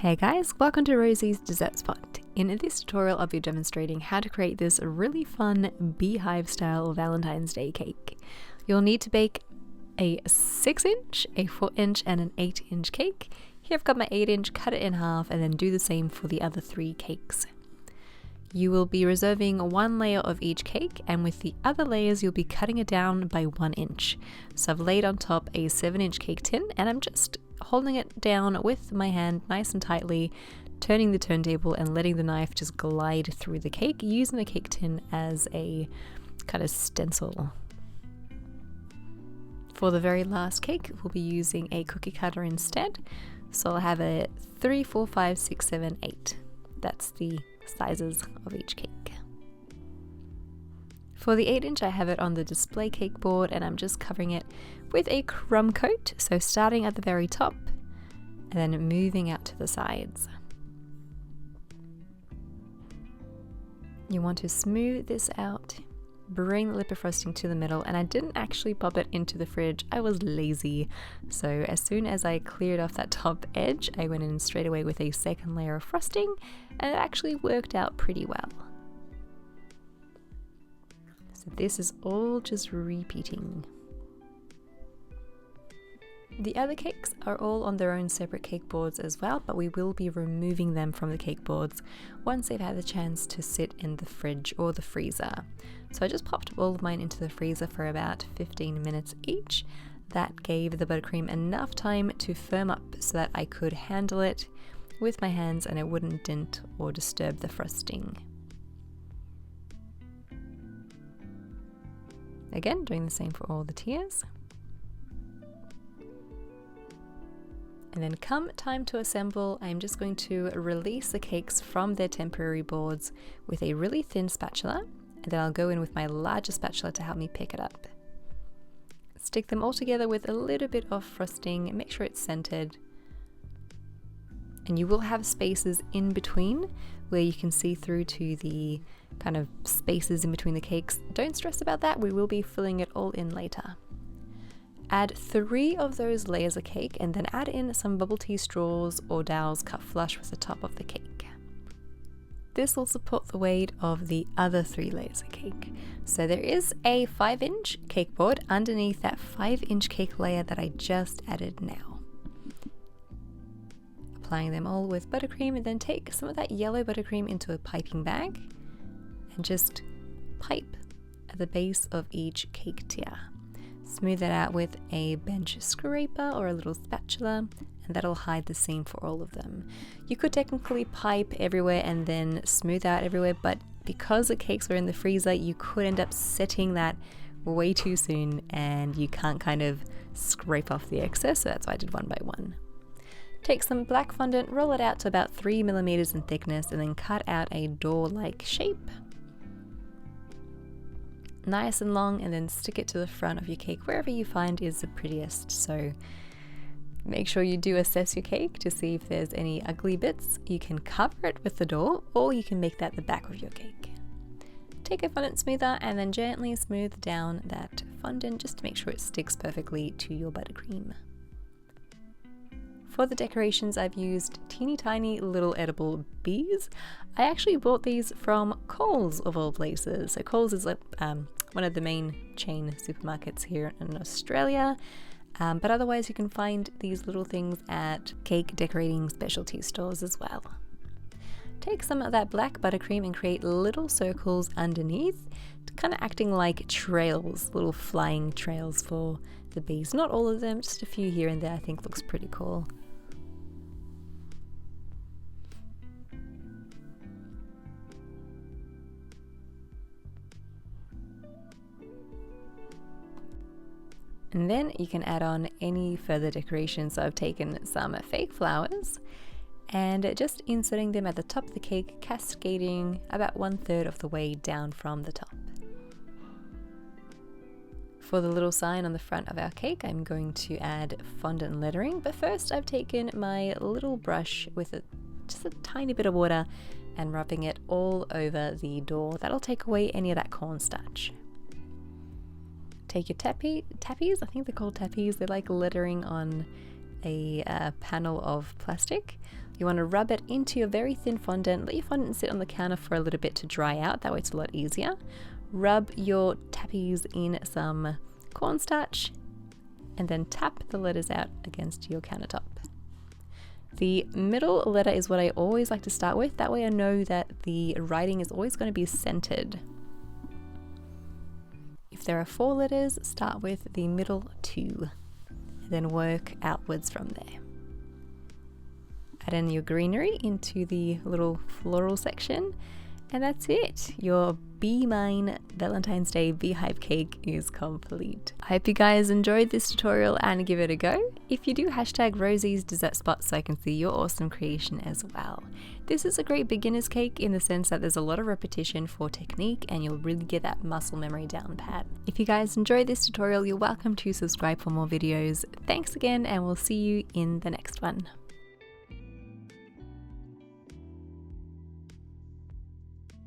Hey guys, welcome to Rosie's Dessert Spot. In this tutorial I'll be demonstrating how to create this really fun beehive style Valentine's Day cake. You'll need to bake a 6-inch, a 4-inch and an 8-inch cake. Here I've got my 8-inch, cut it in half and then do the same for the other 3 cakes. You will be reserving 1 layer of each cake, and with the other layers you'll be cutting it down by 1 inch. So I've laid on top a 7-inch cake tin and I'm just holding it down with my hand nice and tightly, turning the turntable and letting the knife just glide through the cake, using the cake tin as a kind of stencil. For the very last cake we'll be using a cookie cutter instead. So I'll have a 3, 4, 5, 6, 7, 8. That's the sizes of each cake. For the 8-inch I have it on the display cake board and I'm just covering it with a crumb coat, so starting at the very top and then moving out to the sides. You want to smooth this out, bring the lipper frosting to the middle, and I didn't actually pop it into the fridge, I was lazy. So as soon as I cleared off that top edge, I went in straight away with a 2nd layer of frosting and it actually worked out pretty well. So this is all just repeating. The other cakes are all on their own separate cake boards as well, but we will be removing them from the cake boards once they've had the chance to sit in the fridge or the freezer. So I just popped all of mine into the freezer for about 15 minutes each. That gave the buttercream enough time to firm up so that I could handle it with my hands and it wouldn't dent or disturb the frosting. Again, doing the same for all the tiers. And then come time to assemble, I'm just going to release the cakes from their temporary boards with a really thin spatula, and then I'll go in with my larger spatula to help me pick it up. Stick them all together with a little bit of frosting, make sure it's centered. And you will have spaces in between where you can see through to the kind of spaces in between the cakes. Don't stress about that, we will be filling it all in later. Add 3 of those layers of cake and then add in some bubble tea straws or dowels cut flush with the top of the cake. This will support the weight of the other 3 layers of cake. So there is a 5-inch cake board underneath that 5-inch cake layer that I just added now. Applying them all with buttercream, and then take some of that yellow buttercream into a piping bag and just pipe at the base of each cake tier. Smooth that out with a bench scraper or a little spatula, and that'll hide the seam for all of them. You could technically pipe everywhere and then smooth out everywhere, but because the cakes were in the freezer, you could end up setting that way too soon and you can't kind of scrape off the excess, so that's why I did one by one. Take some black fondant, roll it out to about 3 millimeters in thickness, and then cut out a door-like shape. Nice and long, and then stick it to the front of your cake wherever you find is the prettiest. So make sure you do assess your cake to see if there's any ugly bits. You can cover it with the door, or you can make that the back of your cake. Take a fondant smoother and then gently smooth down that fondant just to make sure it sticks perfectly to your buttercream. For the decorations I've used teeny tiny little edible bees. I actually bought these from Coles of all places. So Coles is like one of the main chain supermarkets here in Australia, but otherwise you can find these little things at cake decorating specialty stores as well. Take some of that black buttercream and create little circles underneath, kind of acting like trails, little flying trails for the bees. Not all of them, just a few here and there. I think looks pretty cool. And then you can add on any further decorations. So I've taken some fake flowers and just inserting them at the top of the cake, cascading about 1/3 of the way down from the top. For the little sign on the front of our cake, I'm going to add fondant lettering, but first I've taken my little brush with just a tiny bit of water and rubbing it all over the door. That'll take away any of that cornstarch. Take your tappies, I think they're called tappies, they're like lettering on a panel of plastic. You want to rub it into your very thin fondant. Let your fondant sit on the counter for a little bit to dry out. That way it's a lot easier. Rub your tappies in some cornstarch and then tap the letters out against your countertop. The middle letter is what I always like to start with. That way I know that the writing is always going to be centered. If there are 4 letters, start with the middle 2, and then work outwards from there. Add in your greenery into the little floral section, and that's it. Your Be Mine Valentine's Day beehive cake is complete. I hope you guys enjoyed this tutorial and give it a go. If you do, hashtag Rosie's Dessert Spot so I can see your awesome creation as well. This is a great beginner's cake in the sense that there's a lot of repetition for technique and you'll really get that muscle memory down pat. If you guys enjoyed this tutorial, you're welcome to subscribe for more videos. Thanks again, and we'll see you in the next one.